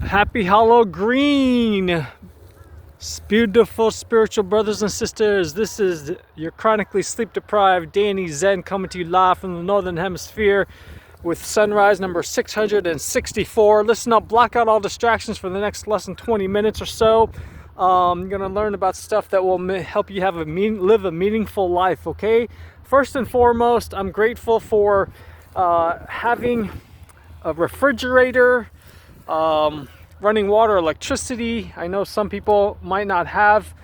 Happy Hallo-GREEN, beautiful spiritual brothers and sisters. This is your chronically sleep deprived Danny Tseng coming to you live from the northern hemisphere with sunrise number 664. Listen up, block out all distractions for the next less than 20 minutes or so. You're gonna learn about stuff that will help you have live a meaningful life. Okay, first and foremost, I'm grateful for having a refrigerator, running water, electricity. I know some people might not have,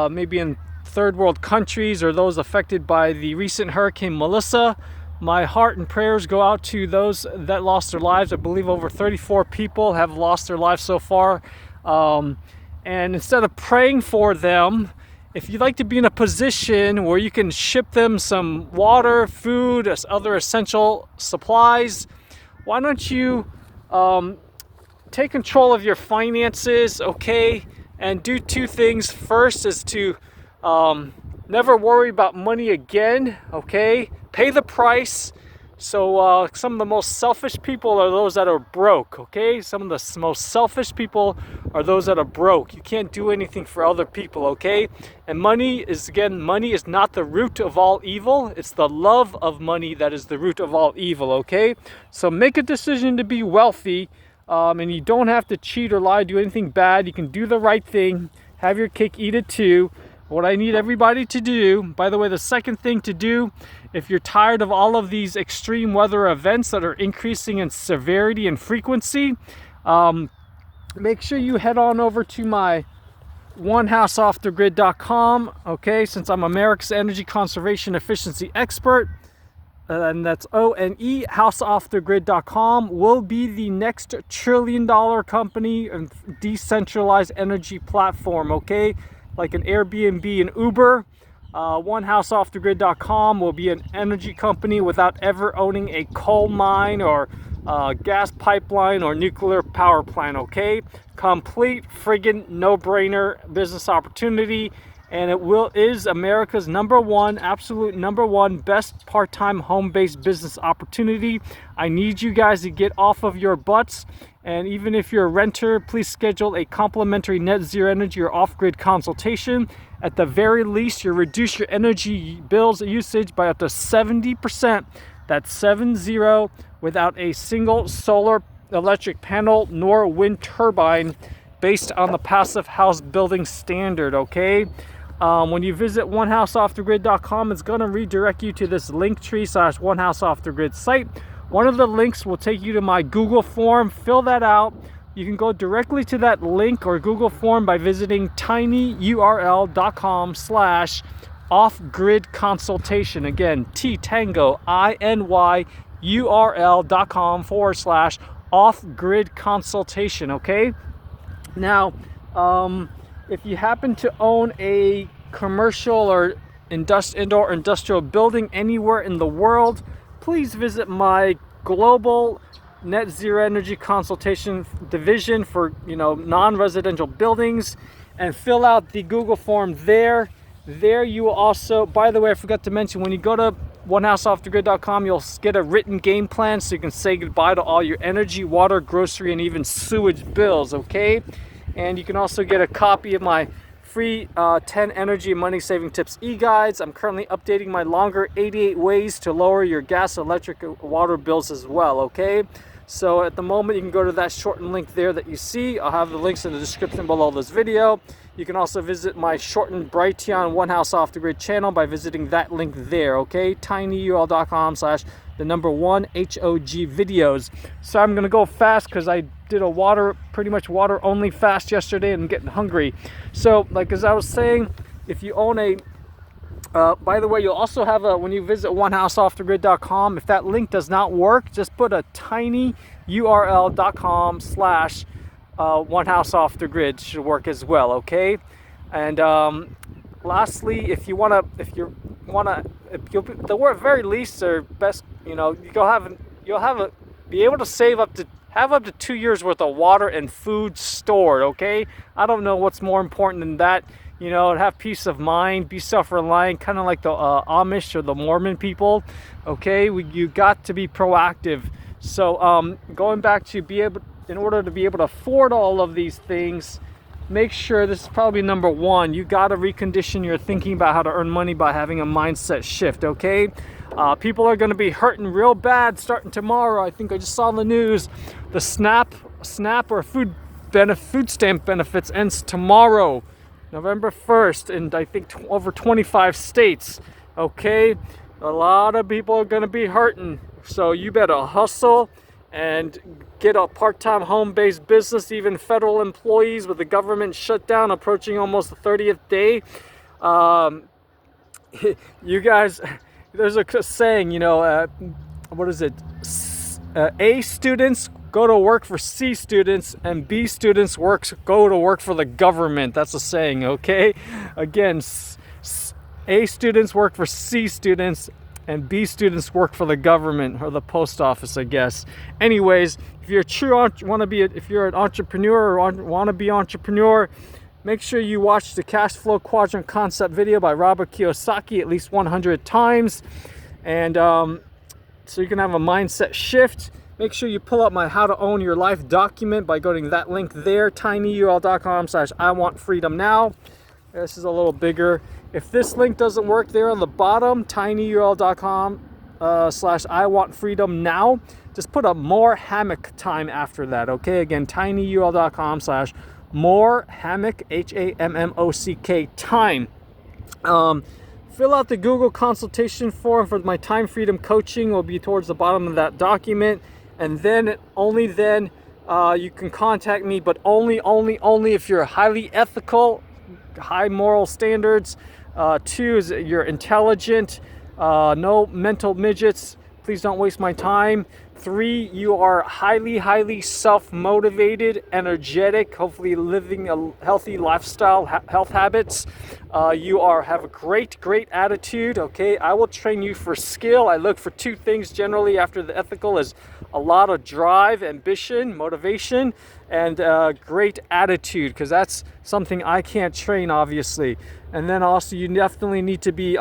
maybe in third world countries or those affected by the recent Hurricane Melissa. My heart and prayers go out to those that lost their lives. I believe over 34 people have lost their lives so far. And instead of praying for them, if you'd like to be in a position where you can ship them some water, food, other essential supplies, why don't you take control of your finances, okay, and do two things. First is to never worry about money again, okay? Pay the price. So some of the most selfish people are those that are broke, okay? Some of the most selfish people are those that are broke. You can't do anything for other people, okay? And money is not the root of all evil. It's the love of money that is the root of all evil, okay? So make a decision to be wealthy, and you don't have to cheat or lie, do anything bad. You can do the right thing, have your cake, eat it too. What I need everybody to do, by the way, the second thing to do, if you're tired of all of these extreme weather events that are increasing in severity and frequency, make sure you head on over to my OneHouseOffTheGrid.com, okay, since I'm America's energy conservation efficiency expert, and that's ONE, HouseOffTheGrid.com, will be the next $1 trillion company and decentralized energy platform, okay? Like an Airbnb and Uber. OneHouseOffTheGrid.com will be an energy company without ever owning a coal mine or gas pipeline or nuclear power plant, okay? Complete friggin' no-brainer business opportunity, and it is America's absolute number one best part-time home-based business opportunity. I need you guys to get off of your butts, and even if you're a renter, please schedule a complimentary net zero energy or off-grid consultation. At the very least, you'll reduce your energy bills usage by up to 70%. That's 70, without a single solar electric panel nor wind turbine, based on the passive house building standard, okay? When you visit OneHouseOffTheGrid.com, it's going to redirect you to this Linktree/OneHouseOffTheGrid site. One of the links will take you to my Google form. Fill that out. You can go directly to that link or Google form by visiting tinyurl.com/off-grid consultation. Again, tinyurl.com/off-grid consultation, okay? Now, if you happen to own a commercial or indoor industrial building anywhere in the world, please visit my global net zero energy consultation division for non-residential buildings and fill out the Google form there. There you will also, by the way, I forgot to mention, when you go to OneHouseOffTheGrid.com, you'll get a written game plan so you can say goodbye to all your energy, water, grocery, and even sewage bills, okay? And you can also get a copy of my free 10 energy and money saving tips e-guides. I'm currently updating my longer 88 ways to lower your gas, electric, water bills as well, okay? So at the moment, you can go to that shortened link there that you see. I'll have the links in the description below this video. You can also visit my shortened Brighteon One House Off the Grid channel by visiting that link there, okay? tinyurl.com/1HOG videos. So I'm gonna go fast because I did a pretty much water only fast yesterday and I'm getting hungry. So like as I was saying, if you own a by the way, you'll also have when you visit OneHouseOffTheGrid.com, if that link does not work, just put a tinyurl.com/OneHouseOffTheGrid should work as well, okay? And lastly, if you wanna, the very least or best, you'll be able to have up to 2 years worth of water and food stored, okay? I don't know what's more important than that. Have peace of mind, be self-reliant, kind of like the Amish or the Mormon people, okay? You got to be proactive. So going back to be able in order to be able to afford all of these things, make sure, this is probably number one, you got to recondition your thinking about how to earn money by having a mindset shift, okay? People are going to be hurting real bad starting tomorrow. I think I just saw in the news the SNAP or food stamp benefits ends tomorrow, November 1st, in I think over 25 states, okay? A lot of people are going to be hurting, so you better hustle and get a part-time home-based business. Even federal employees with the government shutdown approaching almost the 30th day. You guys, there's a saying, you know, what is it? A students go to work for C students, and B students go to work for the government. That's a saying, okay? Again, A students work for C students, and B students work for the government or the post office, I guess. Anyways, if you're if you're an entrepreneur or want to be entrepreneur, make sure you watch the cash flow quadrant concept video by Robert Kiyosaki at least 100 times, and so you can have a mindset shift. Make sure you pull up my How to Own Your Life document by going to that link there, tinyurl.com/iWantFreedomNow. This is a little bigger. If this link doesn't work there on the bottom, tinyurl.com/iWantFreedomNow, just put a more hammock time after that, okay? Again, tinyurl.com/more hammock, HAMMOCK time. Fill out the Google consultation form for my time freedom coaching. Will be towards the bottom of that document, and then only then you can contact me, but only if you're highly ethical, high moral standards. 2 is you're intelligent, no mental midgets, please don't waste my time. 3, you are highly self-motivated, energetic, hopefully living a healthy lifestyle, health habits. You have a great attitude, okay? I will train you for skill. I look for 2 things generally after the ethical is a lot of drive, ambition, motivation, and great attitude, because that's something I can't train, obviously. And then also you definitely need to be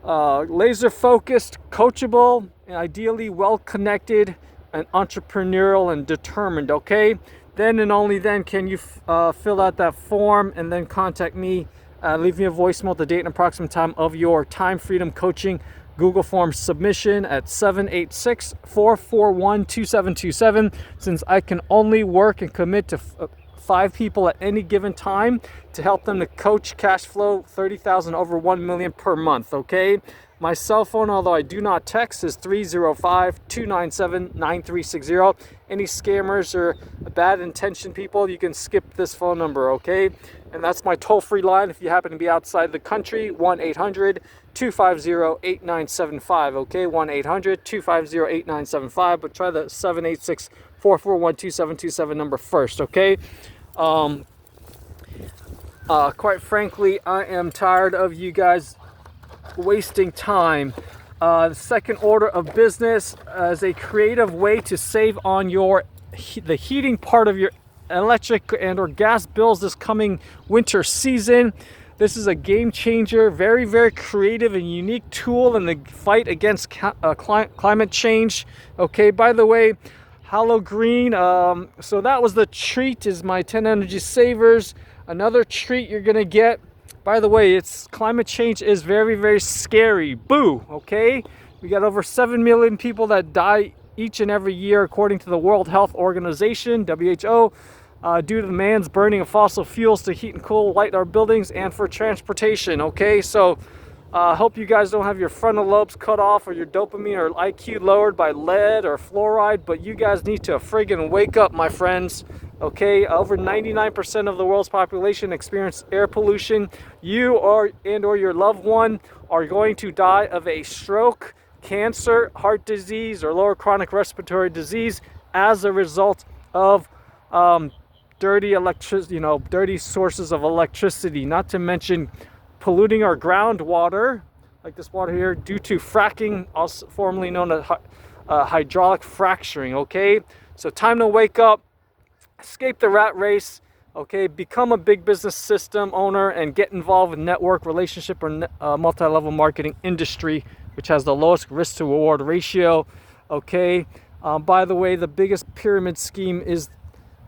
laser focused, coachable, and ideally well connected and entrepreneurial and determined, okay? Then and only then can you fill out that form and then contact me. Leave me a voicemail, the date and approximate time of your time freedom coaching Google form submission at 786-441-2727. Since I can only work and commit to 5 people at any given time to help them to coach cash flow 30,000 over 1 million per month, okay? My cell phone, although I do not text, is 305-297-9360. Any scammers or bad intention people, you can skip this phone number, okay? And that's my toll-free line if you happen to be outside the country, 1-800-250-8975, okay? 1-800-250-8975, but try the 786-441-2727 number first, okay? Quite frankly, I am tired of you guys wasting time. The second order of business is a creative way to save on the heating part of your electric and or gas bills this coming winter season. This is a game changer, very creative and unique tool in the fight against climate change. Okay, by the way, Hallo-GREEN, so that was the treat, is my 10 energy savers. Another treat you're gonna get, by the way, climate change is very scary. Boo, okay? We got over 7 million people that die each and every year according to the World Health Organization, WHO, due to the man's burning of fossil fuels to heat and cool, light our buildings, and for transportation, okay? So I hope you guys don't have your frontal lobes cut off or your dopamine or IQ lowered by lead or fluoride, but you guys need to friggin' wake up, my friends. Okay, over 99% of the world's population experience air pollution. You or your loved one are going to die of a stroke, cancer, heart disease, or lower chronic respiratory disease as a result of dirty sources of electricity. Not to mention polluting our groundwater, like this water here, due to fracking, also formerly known as hydraulic fracturing. Okay, so time to wake up. Escape the rat race, okay? Become a big business system owner and get involved with network, relationship, or multi-level marketing industry, which has the lowest risk to reward ratio, okay? By the way, the biggest pyramid scheme is,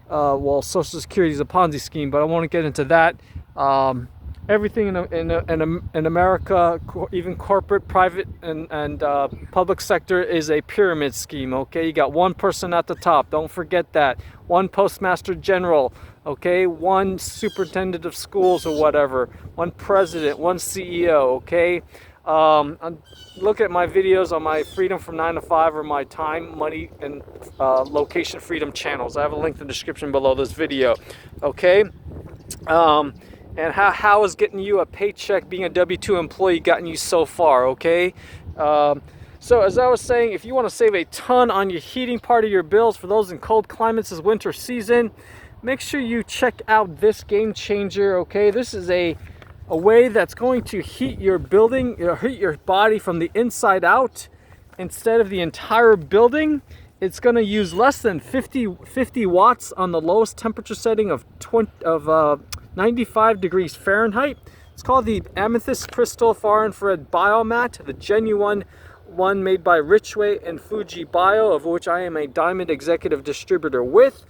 well, Social Security is a Ponzi scheme, but I won't get into that. Everything in America, even corporate, private, and public sector is a pyramid scheme, okay? You got one person at the top, don't forget that. One postmaster general, okay? One superintendent of schools or whatever. One president, one CEO, okay? Look at my videos on my Freedom from 9 to 5 or my time, money, and location freedom channels. I have a link in the description below this video, okay? And how is getting you a paycheck, being a W-2 employee, gotten you so far, okay? So as I was saying, if you want to save a ton on your heating part of your bills for those in cold climates this winter season, make sure you check out this game changer, okay? This is a way that's going to heat your building, heat your body from the inside out instead of the entire building. It's going to use less than 50 watts on the lowest temperature setting of 95 degrees Fahrenheit. It's called the Amethyst Crystal Far Infrared Biomat, the genuine one made by Richway and Fuji Bio, of which I am a Diamond Executive Distributor with.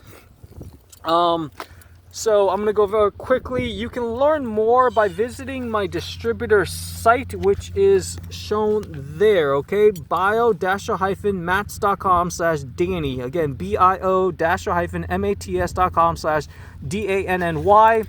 So I'm going to go very quickly. You can learn more by visiting my distributor site, which is shown there, okay? bio-mats.com/Danny. Again, bio-mats.com/DANNY.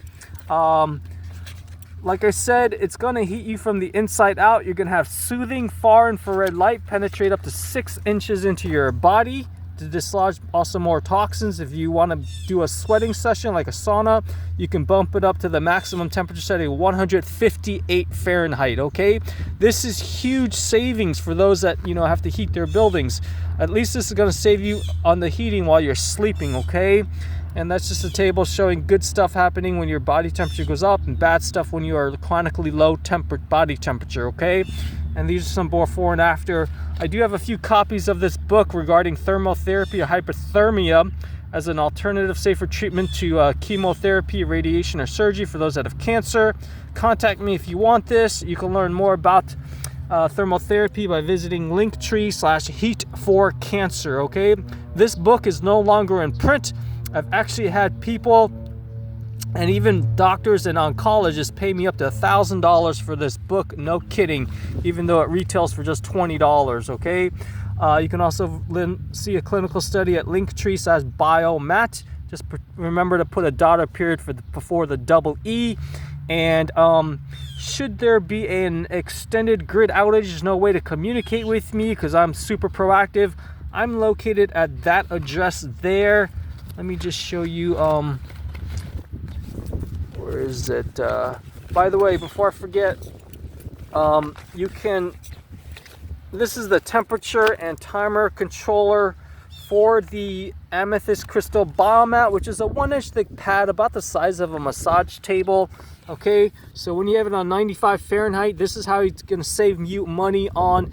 Like I said, it's going to heat you from the inside out. You're going to have soothing far infrared light penetrate up to 6 inches into your body to dislodge also more toxins. If you want to do a sweating session like a sauna, you can bump it up to the maximum temperature setting 158 Fahrenheit, okay? This is huge savings for those that, you know, have to heat their buildings. At least this is going to save you on the heating while you're sleeping, okay? And that's just a table showing good stuff happening when your body temperature goes up and bad stuff when you are chronically low body temperature, okay? And these are some before and after. I do have a few copies of this book regarding thermotherapy or hypothermia as an alternative, safer treatment to chemotherapy, radiation, or surgery for those that have cancer. Contact me if you want this. You can learn more about thermotherapy by visiting Linktree/HeatForCancer, okay? This book is no longer in print. I've actually had people and even doctors and oncologists pay me up to $1,000 for this book, no kidding, even though it retails for just $20, okay? You can also see a clinical study at Linktree/Biomat. Just remember to put a dot or period before the double E. And should there be an extended grid outage, there's no way to communicate with me because I'm super proactive. I'm located at that address there. Let me just show you, where is it? By the way, before I forget, this is the temperature and timer controller for the Amethyst Crystal Biomat, which is a 1-inch thick pad about the size of a massage table. Okay, so when you have it on 95 Fahrenheit, this is how it's going to save you money on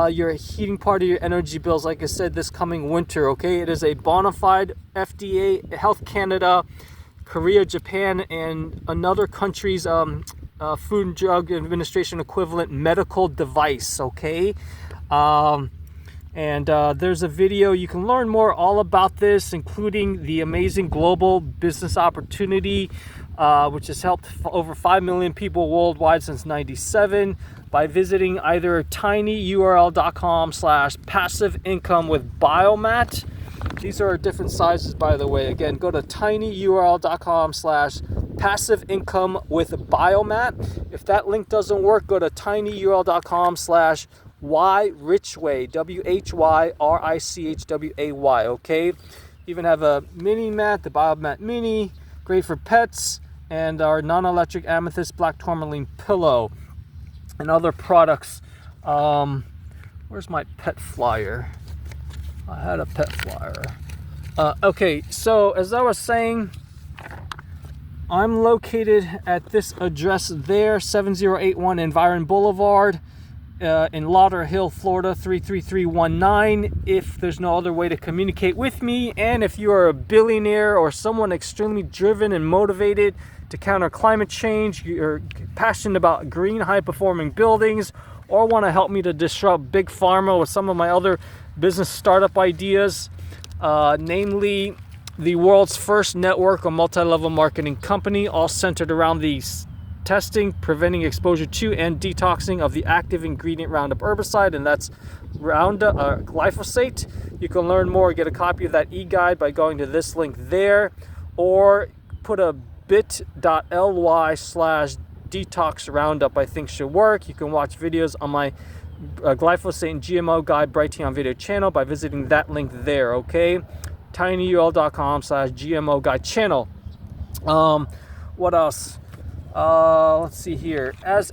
your heating part of your energy bills, like I said, this coming winter, okay? It is a bona fide FDA, Health Canada, Korea, Japan, and another country's Food and Drug Administration equivalent medical device, okay? There's a video. You can learn more all about this, including the amazing global business opportunity, which has helped over 5 million people worldwide since '97 by visiting either tinyurl.com/passive income with biomat. These are different sizes, by the way. Again, go to tinyurl.com/passive income with biomat. If that link doesn't work, go to tinyurl.com/Richway, WHYRICHWAY, okay? Even have a mini mat, the Biomat Mini, great for pets, and our non-electric amethyst black tourmaline pillow and other products. Where's my pet flyer? I had a pet flyer. Okay, so as I was saying, I'm located at this address there, 7081 Environ Boulevard, in Lauderhill, Florida, 33319. If there's no other way to communicate with me, and if you are a billionaire or someone extremely driven and motivated to counter climate change, you're passionate about green, high-performing buildings, or want to help me to disrupt big pharma with some of my other business startup ideas, namely the world's first network or multi-level marketing company, all centered around the testing, preventing exposure to, and detoxing of the active ingredient Roundup herbicide, and that's glyphosate. You can learn more, get a copy of that e-guide by going to this link there, or put a bit.ly/detox Roundup, I think should work. You can watch videos on my glyphosate and GMO guide Bright on video channel by visiting that link there, okay? tinyurl.com/GMO guide channel. What else? Let's see here. As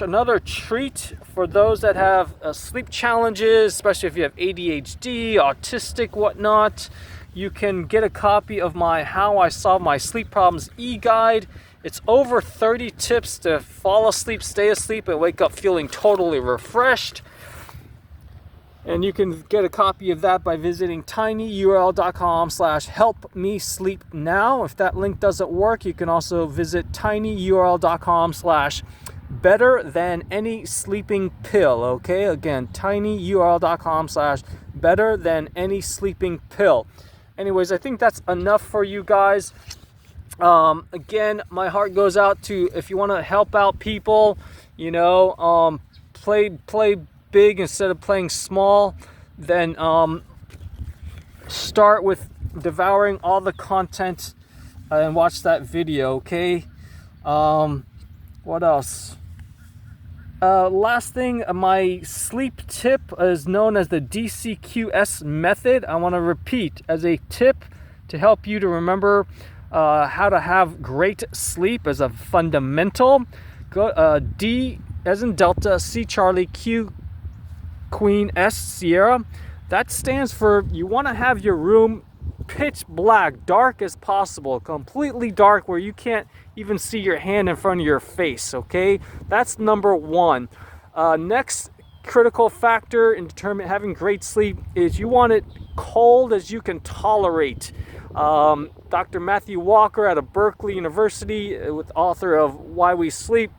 another treat for those that have sleep challenges, especially if you have ADHD, autistic, whatnot, you can get a copy of my How I Solve My Sleep Problems e-guide. It's over 30 tips to fall asleep, stay asleep, and wake up feeling totally refreshed. And you can get a copy of that by visiting tinyurl.com/helpmesleepnow. If that link doesn't work, you can also visit tinyurl.com/better-than-any-sleeping-pill. Okay, again, tinyurl.com/better-than-any-sleeping-pill. Anyways, I think that's enough for you guys. Again, my heart goes out to, if you want to help out people, you know, play big instead of playing small, then start with devouring all the content and watch that video, okay? What else? Last thing, my sleep tip is known as the D.C.Q.S method. I want to repeat as a tip to help you to remember how to have great sleep as a fundamental. Go D as in Delta, C Charlie, Q Queen, S Sierra. That stands for you want to have your room pitch black, dark as possible, completely dark where you can't even see your hand in front of your face, okay? That's number one. Next critical factor in determining having great sleep is you want it cold as you can tolerate. Dr. Matthew Walker out of Berkeley University, with author of Why We Sleep,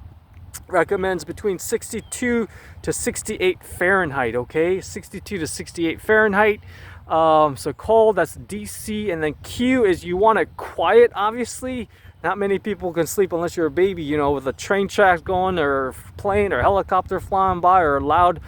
recommends between 62 to 68 Fahrenheit, okay? 62 to 68 Fahrenheit. So cold, that's DC. And then Q is you want it quiet, obviously. Not many people can sleep unless you're a baby, you know, with a train tracks going or plane or helicopter flying by or a loud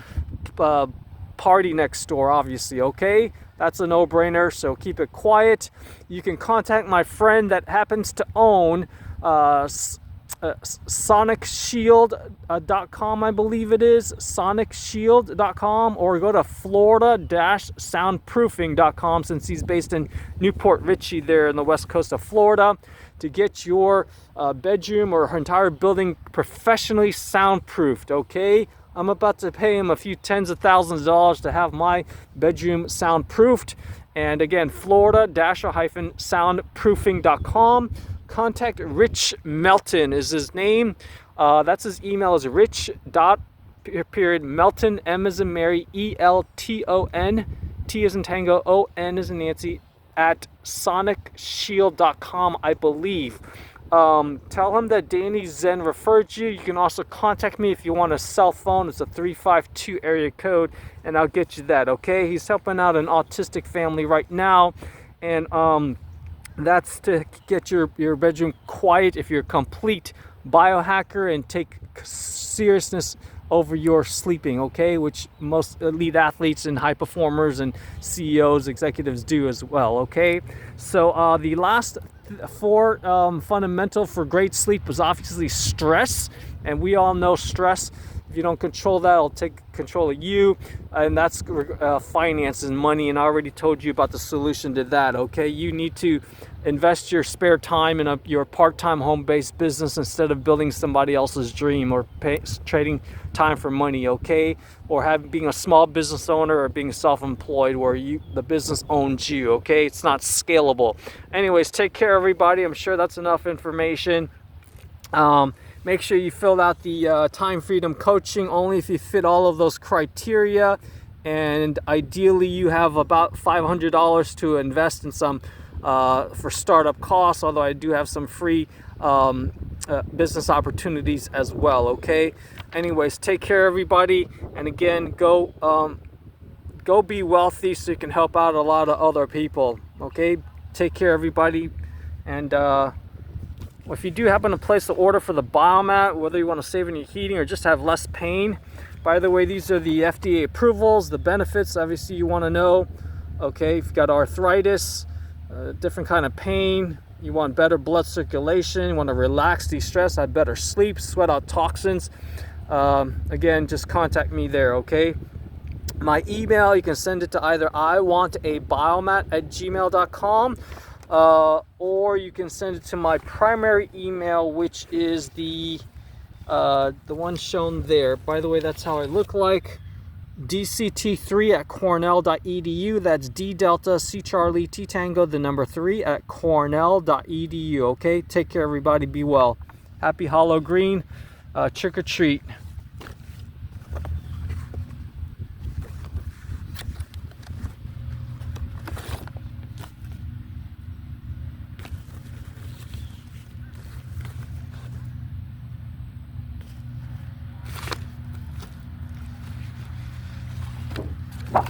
party next door, obviously, okay? That's a no-brainer, so keep it quiet. You can contact my friend that happens to own SonicShield.com, I believe it is, SonicShield.com, or go to Florida-Soundproofing.com, since he's based in Newport Richey there in the west coast of Florida, to get your bedroom or entire building professionally soundproofed, okay? I'm about to pay him a few tens of thousands of dollars to have my bedroom soundproofed. And again, Florida-Soundproofing.com. Contact Rich Melton is his name. That's his email is rich.melton, M as in Mary, ELTON, T as in Tango, ON as in Nancy, at SonicShield.com, I believe. Tell him that Danny Zen referred you. You can also contact me if you want a cell phone. It's a 352 area code, and I'll get you that, okay? He's helping out an autistic family right now, and that's to get your bedroom quiet if you're a complete biohacker and take seriousness over your sleeping, okay? Which most elite athletes and high performers and CEOs, executives do as well, okay? So the last four fundamental for great sleep was obviously stress, and we all know stress, if you don't control that, it'll take control of you, and that's finances and money, and I already told you about the solution to that, okay? You need to invest your spare time in your part-time home-based business instead of building somebody else's dream or trading time for money, okay? Or being a small business owner or being self-employed where the business owns you, okay? It's not scalable. Anyways, take care, everybody. I'm sure that's enough information. Make sure you fill out the time freedom coaching only if you fit all of those criteria, and ideally you have about $500 to invest in some for startup costs, although I do have some free business opportunities as well, okay? Anyways, take care, everybody, and again, go go be wealthy so you can help out a lot of other people. Okay, take care everybody. And if you do happen to place the order for the Biomat, whether you want to save any heating or just have less pain, by the way, these are the FDA approvals, the benefits obviously you want to know. Okay, if you've got arthritis, different kind of pain, you want better blood circulation, you want to relax, de-stress, have better sleep, sweat out toxins, again, just contact me there. Okay, my email, you can send it to either iWantABiomat@gmail.com, or you can send it to my primary email, which is the one shown there. By the way, that's how I look like. DCT3@cornell.edu. That's D Delta C Charlie T Tango the number 3@cornell.edu. Okay, take care everybody, be well. Happy Hallo-GREEN, trick or treat. Bye.